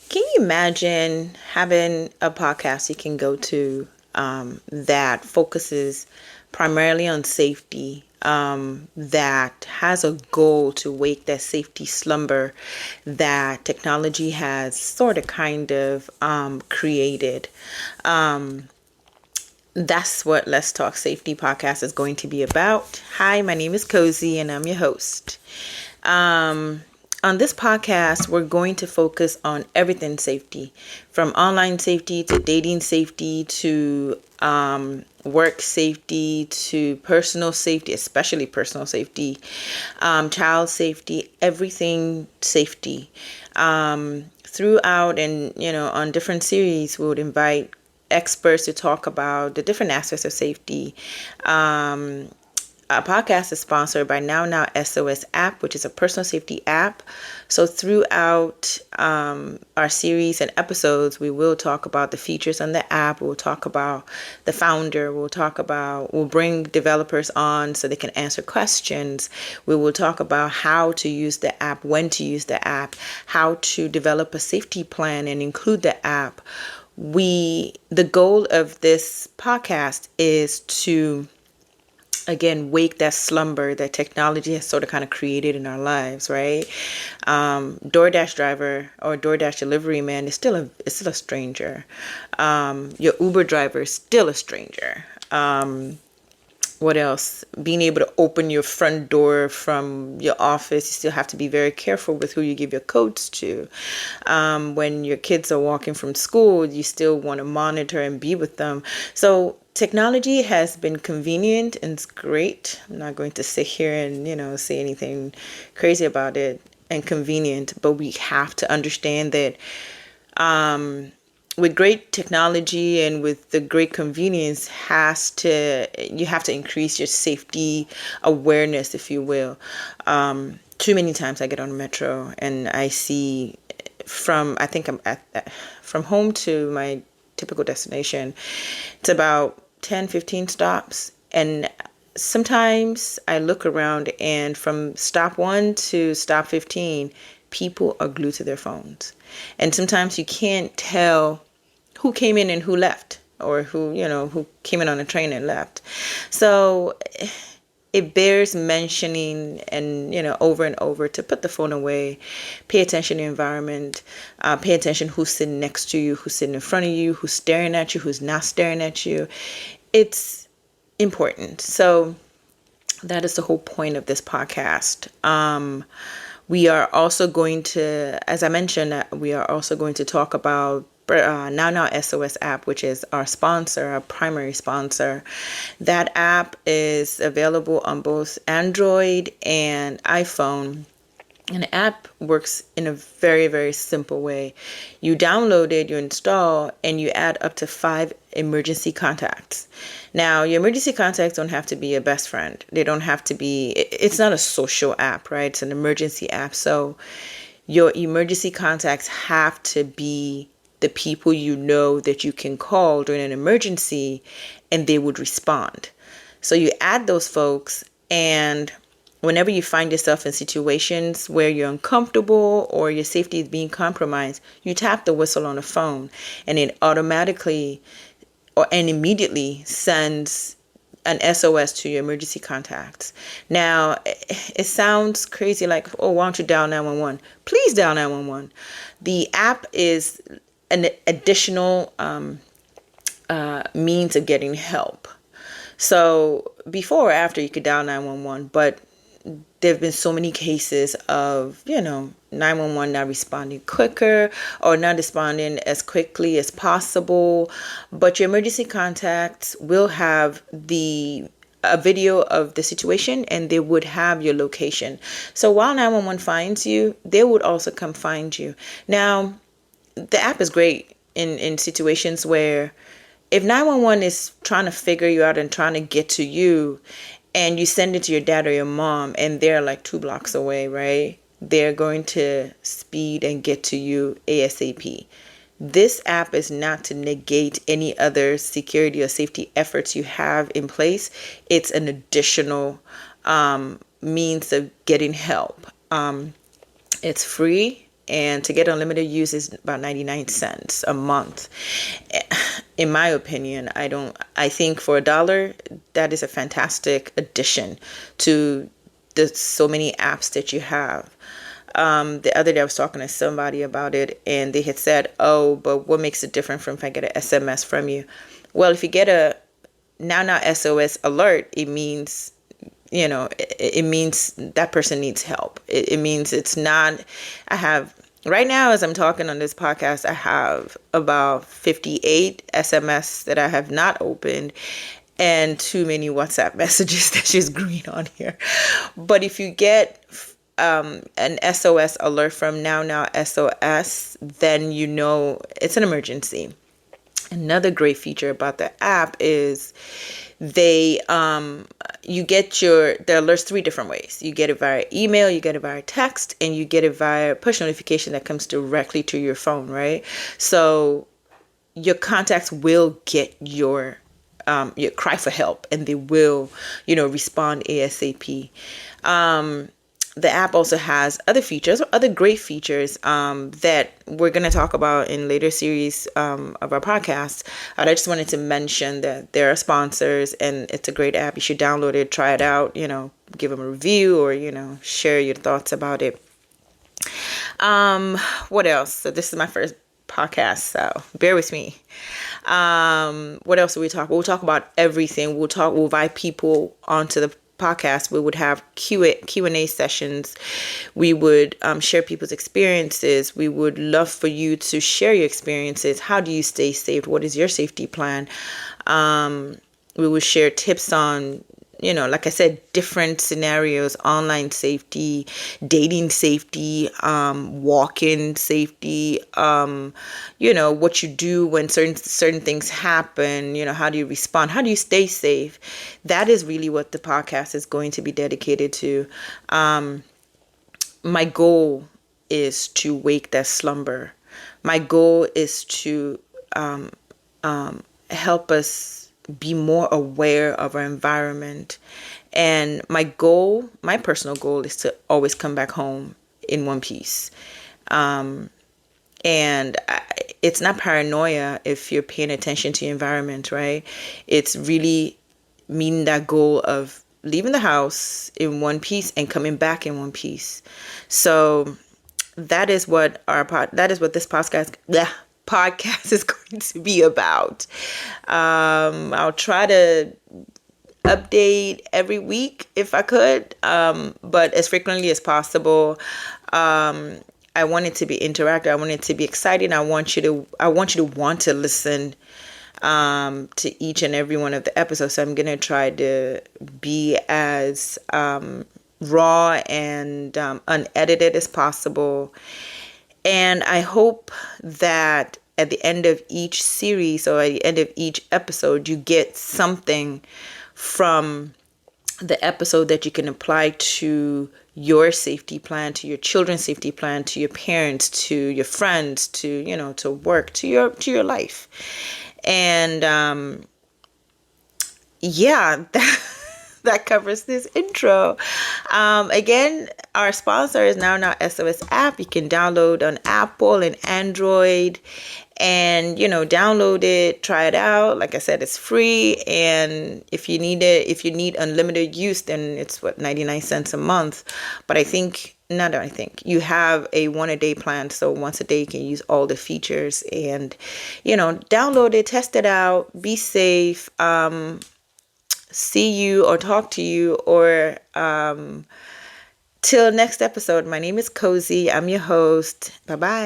Can you imagine having a podcast you can go to that focuses primarily on safety, that has a goal to wake that safety slumber that technology has sort of kind of created? Um, that's what Let's Talk Safety podcast is going to be about. Hi, my name is Kozy and I'm your host. Um, on this podcast, we're going to focus on everything safety, from online safety to dating safety to work safety to personal safety, especially personal safety, child safety, everything safety. Throughout and, on different series, we would invite experts to talk about the different aspects of safety. Our podcast is sponsored by NauNauSOS App, which is a personal safety app. So throughout our series and episodes, we will talk about the features on the app. We'll talk about the founder. We'll bring developers on so they can answer questions. We will talk about how to use the app, when to use the app, how to develop a safety plan and include the app. The goal of this podcast is to, again, wake that slumber that technology has sort of kind of created in our lives, right? DoorDash driver or DoorDash delivery man is still a stranger. Your Uber driver is still a stranger. What else? Being able to open your front door from your office, you still have to be very careful with who you give your codes to. When your kids are walking from school, you still want to monitor and be with them. So technology has been convenient and it's great. I'm not going to sit here and, say anything crazy about it and convenient, but we have to understand that with great technology and with the great convenience you have to increase your safety awareness, if you will. Too many times I get on the metro and I see from home to my typical destination, it's about 10, 15 stops. And sometimes I look around and from stop 1 to stop 15, people are glued to their phones. And sometimes you can't tell who came in and who left, or who came in on a train and left. So it bears mentioning and, over and over to put the phone away, pay attention to the environment, pay attention who's sitting next to you, who's sitting in front of you, who's staring at you, who's not staring at you. It's important. So that is the whole point of this podcast. We are also going to, as I mentioned, we are also going to talk about NauNauSOS App, which is our sponsor, our primary sponsor. That app is available on both Android and iPhone. And the app works in a very, very simple way. You download it, you install, and you add up to 5 emergency contacts. Now, your emergency contacts don't have to be your best friend. They don't have to be, it's not a social app, right? It's an emergency app. So your emergency contacts have to be the people you know that you can call during an emergency and they would respond. So you add those folks, and whenever you find yourself in situations where you're uncomfortable or your safety is being compromised, you tap the whistle on the phone and it automatically and immediately sends an SOS to your emergency contacts. Now, it sounds crazy like, oh, why don't you dial 911? Please dial 911. The app is an additional means of getting help. So before or after you could dial 911, but there have been so many cases of, 911 not responding quicker or not responding as quickly as possible. But your emergency contacts will have a video of the situation and they would have your location. So while 911 finds you, they would also come find you. Now, the app is great in situations where if 911 is trying to figure you out and trying to get to you, and you send it to your dad or your mom and they're like 2 blocks away, right? They're going to speed and get to you ASAP. This app is not to negate any other security or safety efforts you have in place. It's an additional means of getting help. It's free. and to get unlimited use is about 99 cents a month. In my opinion, I think for $1, that is a fantastic addition to the so many apps that you have. The other day I was talking to somebody about it, and they had said, oh, but what makes it different from if I get an SMS from you? Well, if you get a NauNauSOS alert, it means, it means that person needs help. It means it's not, right now as I'm talking on this podcast, I have about 58 SMS that I have not opened and too many WhatsApp messages that's just green on here. But if you get an SOS alert from NauNauSOS, then it's an emergency. Another great feature about the app is you get the alerts 3 different ways. You get it via email, you get it via text, and you get it via push notification that comes directly to your phone, right? So your contacts will get your cry for help, and they will, respond ASAP. The app also has other features, other great features that we're going to talk about in later series of our podcast. I just wanted to mention that there are sponsors, and it's a great app. You should download it, try it out, give them a review, or, share your thoughts about it. What else? So this is my first podcast, so bear with me. What else will we talk? We'll talk about everything. We'll invite people onto the podcast. We would have Q&A sessions. We would share people's experiences. We would love for you to share your experiences. How do you stay safe? What is your safety plan? We will share tips on, like I said, different scenarios: online safety, dating safety, walk-in safety, what you do when certain things happen, how do you respond? How do you stay safe? That is really what the podcast is going to be dedicated to. My goal is to wake that slumber. My goal is to help us be more aware of our environment. And my personal goal is to always come back home in one piece. It's not paranoia if you're paying attention to your environment, right? It's really meeting that goal of leaving the house in one piece and coming back in one piece. So that is what this podcast is going to be about. I'll try to update every week if I could, but as frequently as possible. I want it to be interactive. I want it to be exciting. I want you to want to listen to each and every one of the episodes. So I'm gonna try to be as raw and unedited as possible. And I hope that at the end of each series or at the end of each episode, you get something from the episode that you can apply to your safety plan, to your children's safety plan, to your parents, to your friends, to, to work, to your life. And that covers this intro. Again, our sponsor is NauNauSOS App. You can download on Apple and Android, and download it, try it out. Like I said, it's free, and if you need unlimited use, then it's 99 cents a month. But you have a 1-a-day plan, so once a day you can use all the features. And download it, test it out, be safe. See you or talk to you, or till next episode. My name is Kozy. I'm your host. Bye-bye.